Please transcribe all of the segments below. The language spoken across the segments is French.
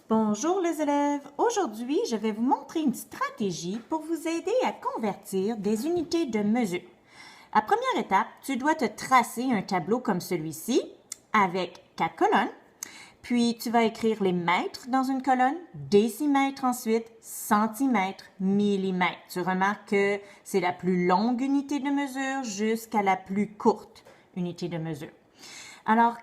Bonjour les élèves! Aujourd'hui, je vais vous montrer une stratégie pour vous aider à convertir des unités de mesure. À première étape, tu dois te tracer un tableau comme celui-ci avec 4 colonnes. Puis, tu vas écrire les mètres dans une colonne, décimètres ensuite, centimètres, millimètres. Tu remarques que c'est la plus longue unité de mesure jusqu'à la plus courte unité de mesure. Alors,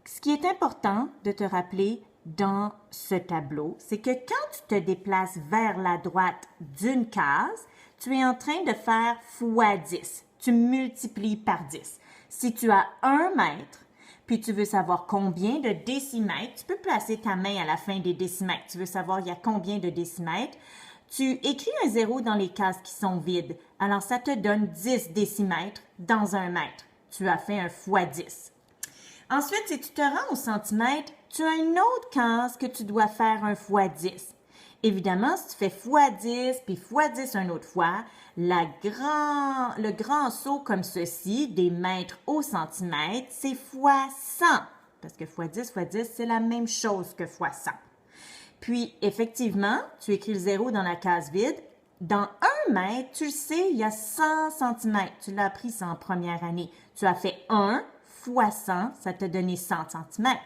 ce qui est important de te rappeler dans ce tableau, c'est que quand tu te déplaces vers la droite d'une case, tu es en train de faire fois 10. Tu multiplies par 10. Si tu as 1 mètre, puis tu veux savoir combien de décimètres, tu peux placer ta main à la fin des décimètres. Tu veux savoir il y a combien de décimètres. Tu écris un 0 dans les cases qui sont vides. Alors, ça te donne 10 décimètres dans 1 mètre. Tu as fait un fois 10. Ensuite, si tu te rends au centimètre, tu as une autre case que tu dois faire un fois 10. Évidemment, si tu fais fois 10, puis fois 10 une autre fois, le grand saut comme ceci, des mètres au centimètre, c'est fois 100. Parce que fois 10, c'est la même chose que fois 100. Puis, effectivement, tu écris le 0 dans la case vide. Dans 1 mètre, tu le sais, il y a 100 centimètres. Tu l'as appris ça en première année. Tu as fait 1 fois 100, ça t'a donné 100 centimètres.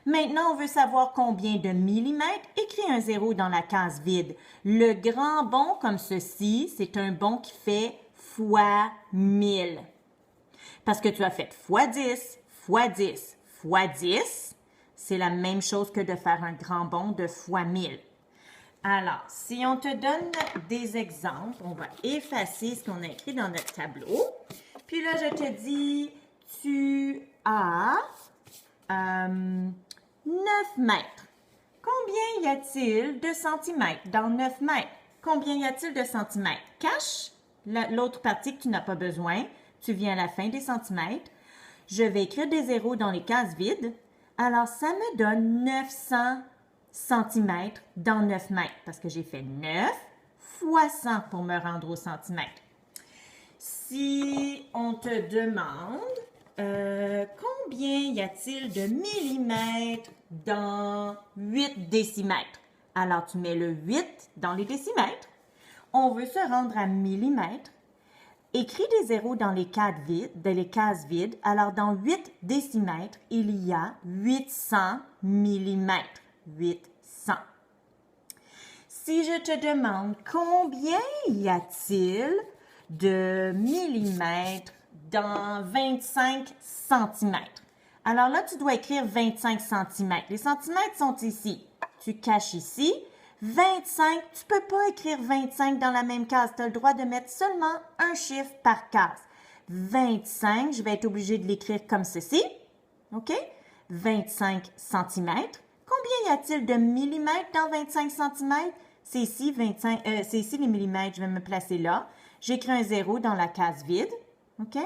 Maintenant, on veut savoir combien de millimètres. Écris un 0 dans la case vide. Le grand bond comme ceci, c'est un bond qui fait fois 1000. Parce que tu as fait fois 10, fois 10, fois 10, c'est la même chose que de faire un grand bond de fois 1000. Alors, si on te donne des exemples, on va effacer ce qu'on a écrit dans notre tableau. Puis là, je te dis, tu as 9 mètres. Combien y a-t-il de centimètres dans 9 mètres? Combien y a-t-il de centimètres? Cache l'autre partie que tu n'as pas besoin. Tu viens à la fin des centimètres. Je vais écrire des zéros dans les cases vides. Alors, ça me donne 900 centimètres dans 9 mètres parce que j'ai fait 9 fois 100 pour me rendre au centimètre. Si on te demande combien y a-t-il de millimètres dans 8 décimètres? Alors, tu mets le 8 dans les décimètres. On veut se rendre à millimètres. Écris des zéros dans les cases vides. Alors, dans 8 décimètres, il y a 800 millimètres. 800. Si je te demande combien y a-t-il de millimètres dans 25 centimètres. Alors là, tu dois écrire 25 centimètres. Les centimètres sont ici. Tu caches ici. 25, tu ne peux pas écrire 25 dans la même case. Tu as le droit de mettre seulement un chiffre par case. 25, je vais être obligée de l'écrire comme ceci. OK? 25 centimètres. Combien y a-t-il de millimètres dans 25 centimètres? C'est ici, c'est ici les millimètres. Je vais me placer là. J'écris un 0 dans la case vide. OK?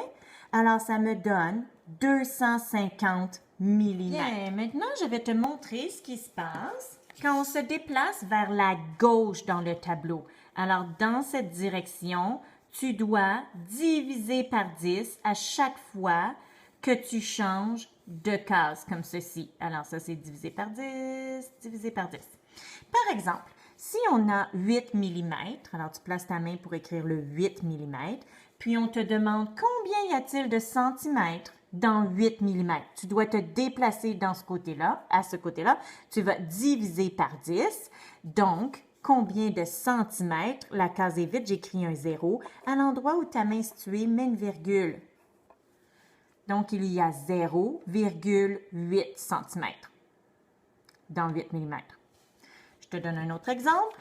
Alors, ça me donne 250 millimètres. Bien, maintenant, je vais te montrer ce qui se passe quand on se déplace vers la gauche dans le tableau. Alors, dans cette direction, tu dois diviser par 10 à chaque fois que tu changes de case, comme ceci. Alors, ça, c'est divisé par 10, divisé par 10. Par exemple, si on a 8 mm, alors tu places ta main pour écrire le 8 mm, puis on te demande combien y a-t-il de centimètres dans 8 mm. Tu dois te déplacer dans ce côté-là, à ce côté-là. Tu vas diviser par 10. Donc, combien de centimètres? La case est vide, j'écris un 0. À l'endroit où ta main est située, mets une virgule. Donc, il y a 0,8 cm dans 8 mm. Je te donne un autre exemple.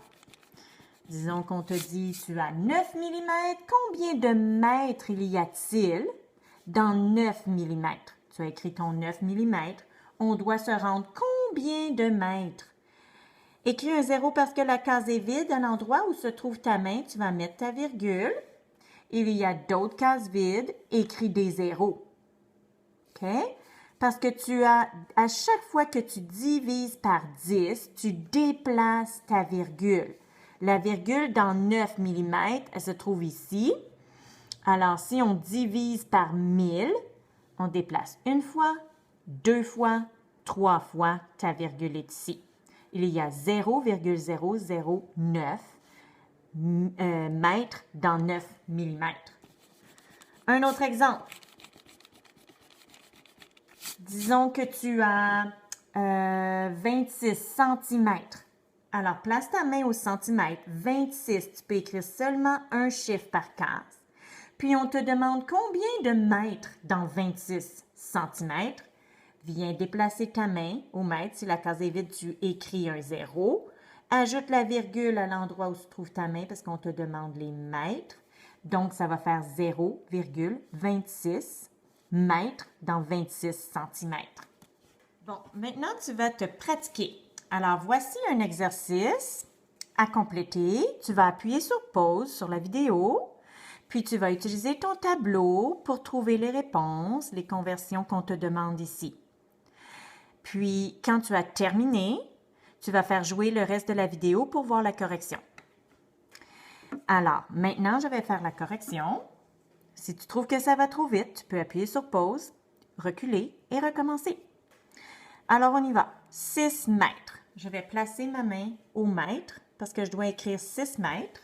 Disons qu'on te dit, tu as 9 mm. Combien de mètres il y a-t-il dans 9 mm? Tu as écrit ton 9 mm. On doit se rendre combien de mètres? Écris un 0 parce que la case est vide. À l'endroit où se trouve ta main, tu vas mettre ta virgule. Il y a d'autres cases vides. Écris des zéros. OK? Parce que tu as, à chaque fois que tu divises par 10, tu déplaces ta virgule. La virgule dans 9 mm, elle se trouve ici. Alors, si on divise par 1000, on déplace une fois, 2 fois, 3 fois, ta virgule est ici. il y a 0,009 mètres dans 9 millimètres. Un autre exemple. Disons que tu as 26 centimètres. Alors, place ta main au centimètre. 26, tu peux écrire seulement un chiffre par case. Puis, on te demande combien de mètres dans 26 centimètres. Viens déplacer ta main au mètre. Si la case est vide, tu écris un 0. Ajoute la virgule à l'endroit où se trouve ta main parce qu'on te demande les mètres. Donc, ça va faire 0,26 mètres dans 26 centimètres. Bon, maintenant, tu vas te pratiquer. Alors, voici un exercice à compléter. Tu vas appuyer sur pause sur la vidéo, puis tu vas utiliser ton tableau pour trouver les réponses, les conversions qu'on te demande ici. Puis, quand tu as terminé, tu vas faire jouer le reste de la vidéo pour voir la correction. Alors, maintenant, je vais faire la correction. Si tu trouves que ça va trop vite, tu peux appuyer sur pause, reculer et recommencer. Alors, on y va. 6 mètres. Je vais placer ma main au mètre parce que je dois écrire 6 mètres.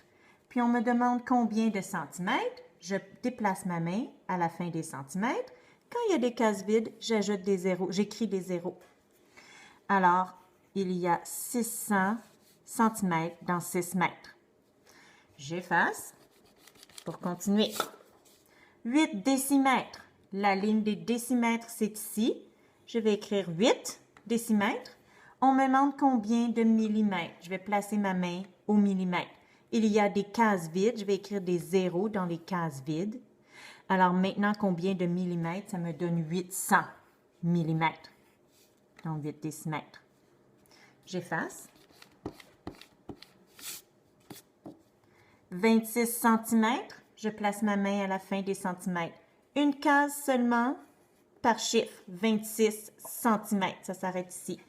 Puis, on me demande combien de centimètres. Je déplace ma main à la fin des centimètres. Quand il y a des cases vides, j'ajoute des zéros. J'écris des zéros. Alors, il y a 600 centimètres dans 6 mètres. J'efface pour continuer. 8 décimètres. La ligne des décimètres, c'est ici. Je vais écrire 8 décimètres. On me demande combien de millimètres. Je vais placer ma main au millimètre. Il y a des cases vides. Je vais écrire des zéros dans les cases vides. Alors maintenant, combien de millimètres? Ça me donne 800 millimètres. Donc 8 décimètres. J'efface. 26 centimètres. Je place ma main à la fin des centimètres. Une case seulement par chiffre, 26 centimètres. Ça s'arrête ici.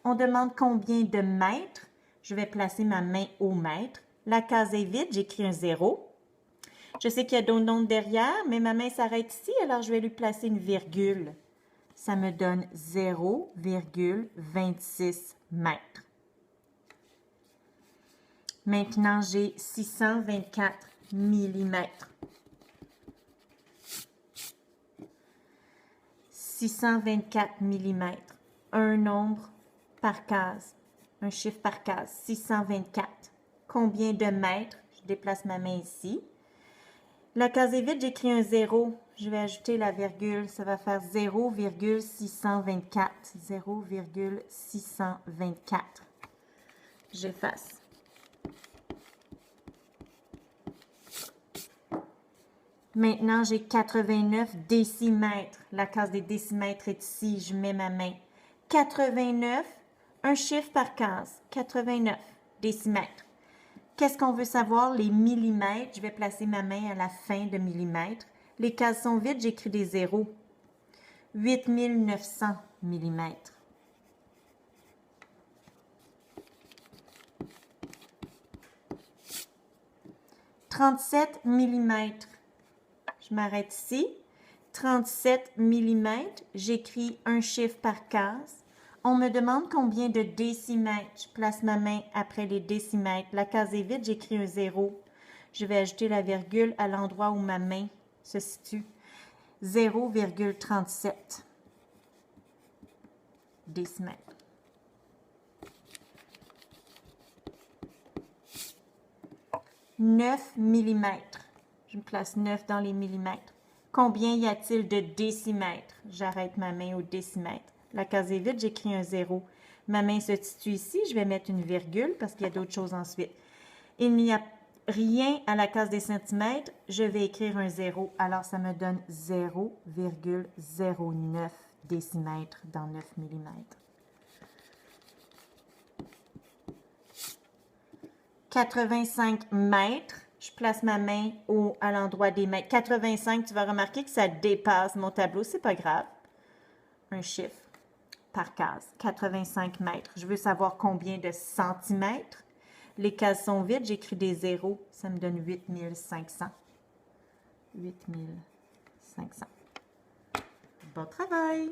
On demande combien de mètres. Je vais placer ma main au mètre. La case est vide, j'écris un 0. Je sais qu'il y a d'autres nombres derrière, mais ma main s'arrête ici, alors je vais lui placer une virgule. Ça me donne 0,26 mètres. Maintenant, j'ai 624 millimètres. 624 millimètres. Un nombre par case. Un chiffre par case. 624. Combien de mètres? Je déplace ma main ici. La case est vide, j'écris un 0. Je vais ajouter la virgule. Ça va faire 0,624. 0,624. J'efface. Maintenant, j'ai 89 décimètres. La case des décimètres est ici. Je mets ma main. 89, un chiffre par case. 89 décimètres. Qu'est-ce qu'on veut savoir? Les millimètres. Je vais placer ma main à la fin de millimètres. Les cases sont vides, j'écris des zéros. 8900 millimètres. « 37 millimètres. Je m'arrête ici. 37 millimètres. J'écris un chiffre par case. On me demande combien de décimètres. Je place ma main après les décimètres. La case est vide, j'écris un 0. Je vais ajouter la virgule à l'endroit où ma main se situe. 0,37 décimètres. « 9 millimètres. Je me place 9 dans les millimètres. Combien y a-t-il de décimètres? J'arrête ma main au décimètre. La case est vide, j'écris un 0. Ma main se situe ici, je vais mettre une virgule parce qu'il y a d'autres choses ensuite. Il n'y a rien à la case des centimètres, je vais écrire un 0. Alors, ça me donne 0,09 décimètres dans 9 millimètres. 85 mètres. Je place ma main à l'endroit des mètres. 85, tu vas remarquer que ça dépasse mon tableau. C'est pas grave. Un chiffre par case. 85 mètres. Je veux savoir combien de centimètres. Les cases sont vides. J'écris des zéros. Ça me donne 8500. 8500. Bon travail!